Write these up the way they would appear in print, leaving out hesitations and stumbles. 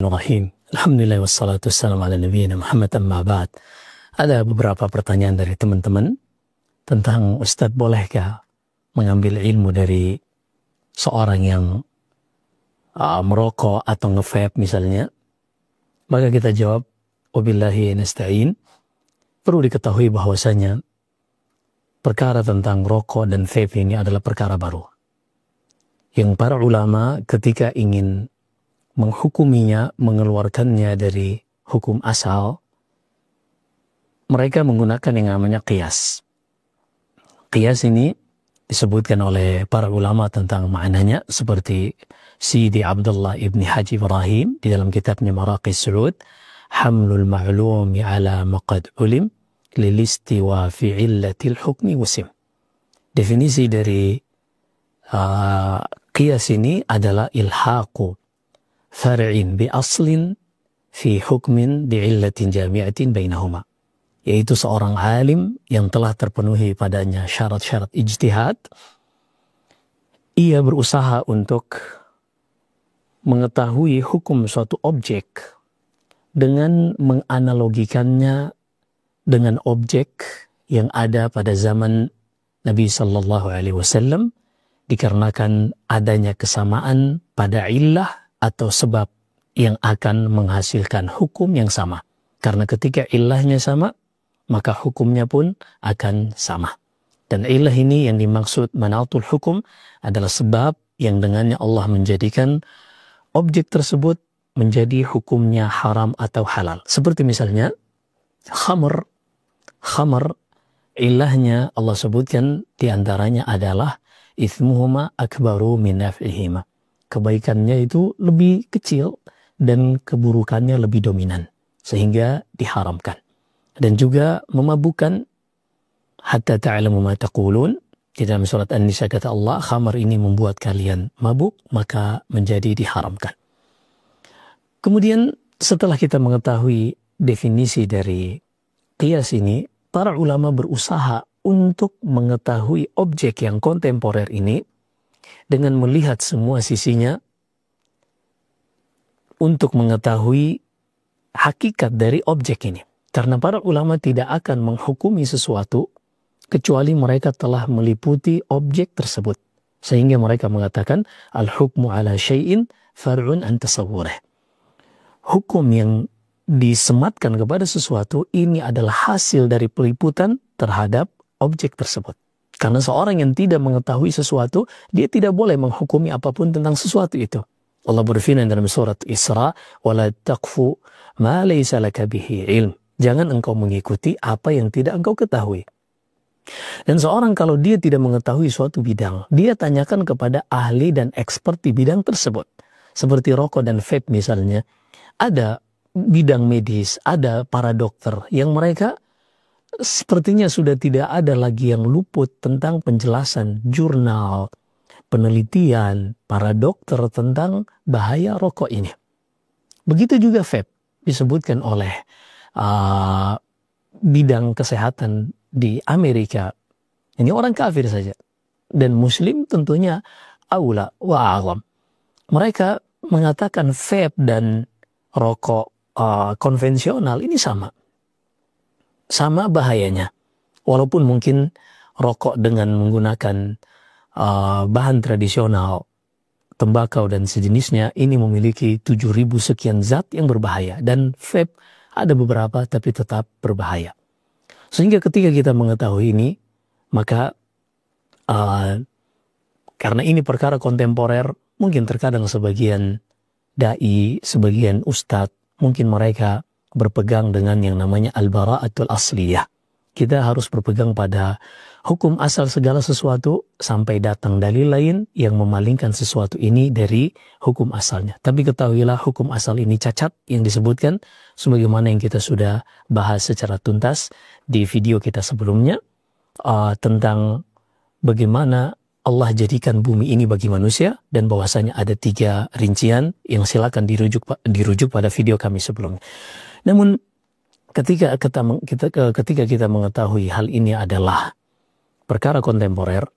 Bismillahirrahmanirrahim. Alhamdulillah wassalatu wassalamu ala nabiyina Muhammad amma ba'd. Ada beberapa pertanyaan dari teman-teman tentang Ustadz, bolehkah mengambil ilmu dari seorang yang merokok atau nge-vape misalnya? Maka kita jawab, wabillahi nasta'in. Perlu diketahui bahwasanya perkara tentang rokok dan vape ini adalah perkara baru, yang para ulama ketika ingin menghukuminya, mengeluarkannya dari hukum asal, mereka menggunakan yang namanya qiyas. Qiyas ini disebutkan oleh para ulama tentang maknanya, seperti Sidi Abdullah ibn Haji Ibrahim di dalam kitabnya Maraqis Su'ud, Hamlul ma'lumi ala maqad ulim lilistiwa fi illatil hukmi wasim. Definisi dari qiyas ini adalah ilhaqu far'in bi aslin fi hukmin bi illatin jami'atin bainahuma, yaitu seorang alim yang telah terpenuhi padanya syarat-syarat ijtihad, ia berusaha untuk mengetahui hukum suatu objek dengan menganalogikannya dengan objek yang ada pada zaman Nabi Sallallahu Alaihi Wasallam, dikarenakan adanya kesamaan pada illah atau sebab yang akan menghasilkan hukum yang sama. Karena ketika illahnya sama, maka hukumnya pun akan sama. Dan illah ini yang dimaksud manautul hukum adalah sebab yang dengannya Allah menjadikan objek tersebut menjadi hukumnya haram atau halal. Seperti misalnya khamr. Khamr, illahnya Allah sebutkan diantaranya adalah ithmuhuma akbaru min naf'ihima. Kebaikannya itu lebih kecil dan keburukannya lebih dominan, sehingga diharamkan. Dan juga memabukkan, hatta ta'lamu ma taqulun. Di dalam surat An-Nisa kata Allah, khamar ini membuat kalian mabuk, maka menjadi diharamkan. Kemudian setelah kita mengetahui definisi dari qiyas ini, para ulama berusaha untuk mengetahui objek yang kontemporer ini dengan melihat semua sisinya, untuk mengetahui hakikat dari objek ini. Karena para ulama tidak akan menghukumi sesuatu kecuali mereka telah meliputi objek tersebut. Sehingga mereka mengatakan al-hukmu ala syai'in far'un an tasawwurih. Hukum yang disematkan kepada sesuatu ini adalah hasil dari peliputan terhadap objek tersebut. Karena seorang yang tidak mengetahui sesuatu, dia tidak boleh menghukumi apapun tentang sesuatu itu. Allah berfirman dalam surat Isra, "Wala taqfu ma laysa laka bihi ilm." Jangan engkau mengikuti apa yang tidak engkau ketahui. Dan seorang kalau dia tidak mengetahui suatu bidang, dia tanyakan kepada ahli dan expert di bidang tersebut. Seperti rokok dan vape misalnya. Ada bidang medis, ada para dokter yang mereka sepertinya sudah tidak ada lagi yang luput tentang penjelasan jurnal, penelitian para dokter tentang bahaya rokok ini. Begitu juga vape disebutkan oleh bidang kesehatan di Amerika. Ini orang kafir saja. Dan muslim tentunya aula wa a'lam. Mereka mengatakan vape dan rokok konvensional ini sama bahayanya. Walaupun mungkin rokok dengan menggunakan bahan tradisional, tembakau dan sejenisnya, ini memiliki 7.000 sekian zat yang berbahaya. Dan vape ada beberapa tapi tetap berbahaya. Sehingga ketika kita mengetahui ini, maka karena ini perkara kontemporer, mungkin terkadang sebagian da'i, sebagian ustadz, mungkin mereka berpegang dengan yang namanya al-bara'atul asliyah. Kita harus berpegang pada hukum asal segala sesuatu sampai datang dalil lain yang memalingkan sesuatu ini dari hukum asalnya. Tapi ketahuilah hukum asal ini cacat yang disebutkan sebagaimana yang kita sudah bahas secara tuntas di video kita sebelumnya tentang bagaimana Allah jadikan bumi ini bagi manusia, dan bahwasanya ada 3 rincian yang silakan dirujuk pada video kami sebelumnya. Namun ketika kita mengetahui hal ini adalah perkara kontemporer,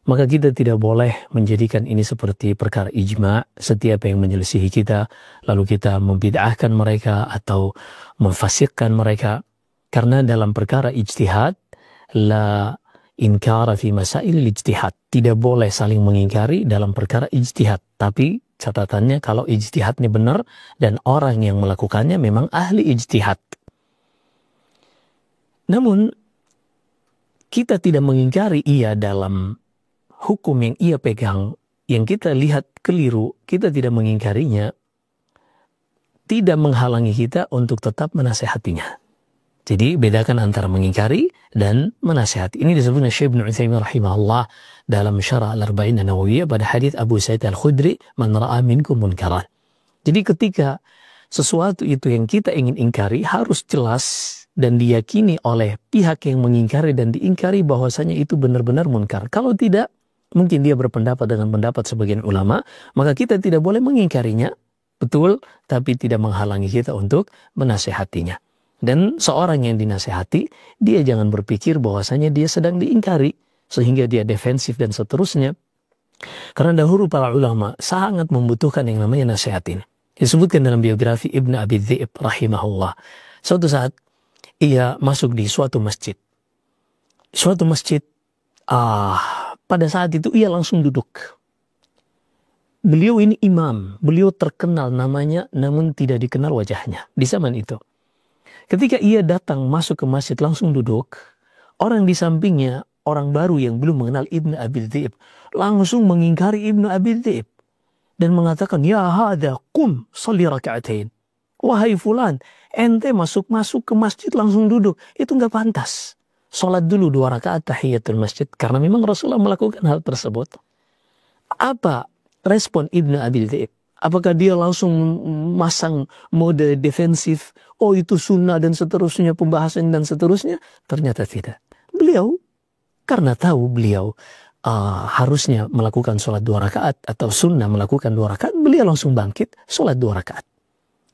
Maka kita tidak boleh menjadikan ini seperti perkara ijma, setiap yang menyelisihi kita, lalu kita membid'ahkan mereka atau memfasikkan mereka. Karena dalam perkara ijtihad, la inkara fi masail ijtihad. Tidak boleh saling mengingkari dalam perkara ijtihad. Tapi catatannya kalau ijtihadnya benar dan orang yang melakukannya memang ahli ijtihad. Namun, kita tidak mengingkari ia dalam hukum yang ia pegang, yang kita lihat keliru, kita tidak mengingkarinya, tidak menghalangi kita untuk tetap menasehatinya. Jadi bedakan antara mengingkari dan menasehati. Ini disebutnya Syekh Ibnu Utsaimin rahimahullah dalam Syarah Al-Arba'in An-Nawawiyah pada hadits Abu Sa'id Al-Khudri, "Man ra'a minkum munkaran." Jadi ketika sesuatu itu yang kita ingin ingkari harus jelas dan diyakini oleh pihak yang mengingkari dan diingkari bahwasanya itu benar-benar munkar. Kalau tidak, mungkin dia berpendapat dengan pendapat sebagian ulama, maka kita tidak boleh mengingkarinya, betul, tapi tidak menghalangi kita untuk menasehatinya. Dan seorang yang dinasehati, dia jangan berpikir bahwasanya dia sedang diingkari, sehingga dia defensif dan seterusnya. Karena dahulu para ulama sangat membutuhkan yang namanya nasihat ini. Disebutkan dalam biografi Ibn Abi Dhi'b rahimahullah. Suatu saat, ia masuk di suatu masjid. Suatu masjid, pada saat itu ia langsung duduk. Beliau ini imam, beliau terkenal namanya namun tidak dikenal wajahnya di zaman itu. Ketika ia datang masuk ke masjid langsung duduk, orang di sampingnya, orang baru yang belum mengenal Ibn Abi Dhi'b, langsung mengingkari Ibn Abi Dhi'b dan mengatakan, "Ya hadha, qum sholli raka'atain." Wahai fulan, ente masuk ke masjid langsung duduk, itu nggak pantas. Sholat dulu 2 rakaat tahiyatul masjid, karena memang Rasulullah melakukan hal tersebut. Apa respon Ibn Abi Dhi'b? Apakah dia langsung masang mode defensif, oh itu sunnah dan seterusnya, pembahasan dan seterusnya? Ternyata tidak. Beliau, karena tahu beliau harusnya melakukan sholat 2 rakaat atau sunnah melakukan 2 rakaat, beliau langsung bangkit sholat 2 rakaat.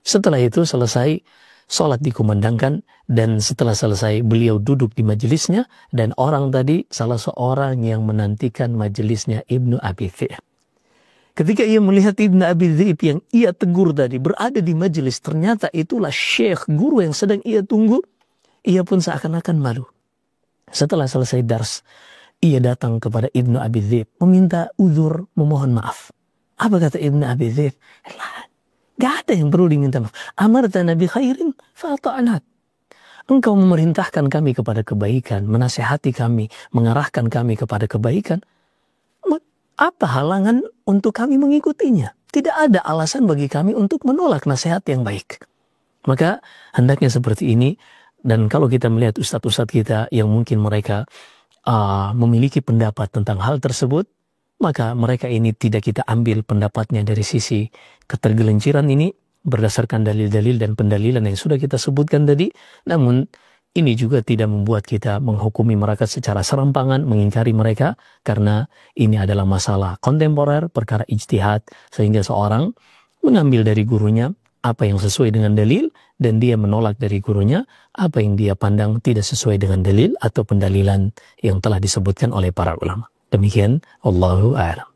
Setelah itu selesai, sholat dikumandangkan, dan setelah selesai beliau duduk di majelisnya, dan orang tadi salah seorang yang menantikan majelisnya Ibnu Abi Dhi'b. Ketika ia melihat Ibn Abi Dhi'b yang ia tegur tadi berada di majelis, ternyata itulah syekh guru yang sedang ia tunggu, ia pun seakan-akan malu. Setelah selesai dars, ia datang kepada Ibn Abi Dhi'b meminta uzur, memohon maaf. Apa kata Ibn Abi Dhi'b? Gak ada yang perlu diminta maaf. Amartana bi khairin fa'ata'nat. Engkau memerintahkan kami kepada kebaikan, menasehati kami, mengarahkan kami kepada kebaikan. Apa halangan untuk kami mengikutinya? Tidak ada alasan bagi kami untuk menolak nasihat yang baik. Maka hendaknya seperti ini. Dan kalau kita melihat ustadz-ustadz kita yang mungkin mereka memiliki pendapat tentang hal tersebut, maka mereka ini tidak kita ambil pendapatnya dari sisi ketergelinciran ini berdasarkan dalil-dalil dan pendalilan yang sudah kita sebutkan tadi. Namun ini juga tidak membuat kita menghukumi mereka secara serampangan, mengingkari mereka, karena ini adalah masalah kontemporer, perkara ijtihad, sehingga seorang mengambil dari gurunya apa yang sesuai dengan dalil, dan dia menolak dari gurunya apa yang dia pandang tidak sesuai dengan dalil atau pendalilan yang telah disebutkan oleh para ulama. Demikian, Allahu a'lam.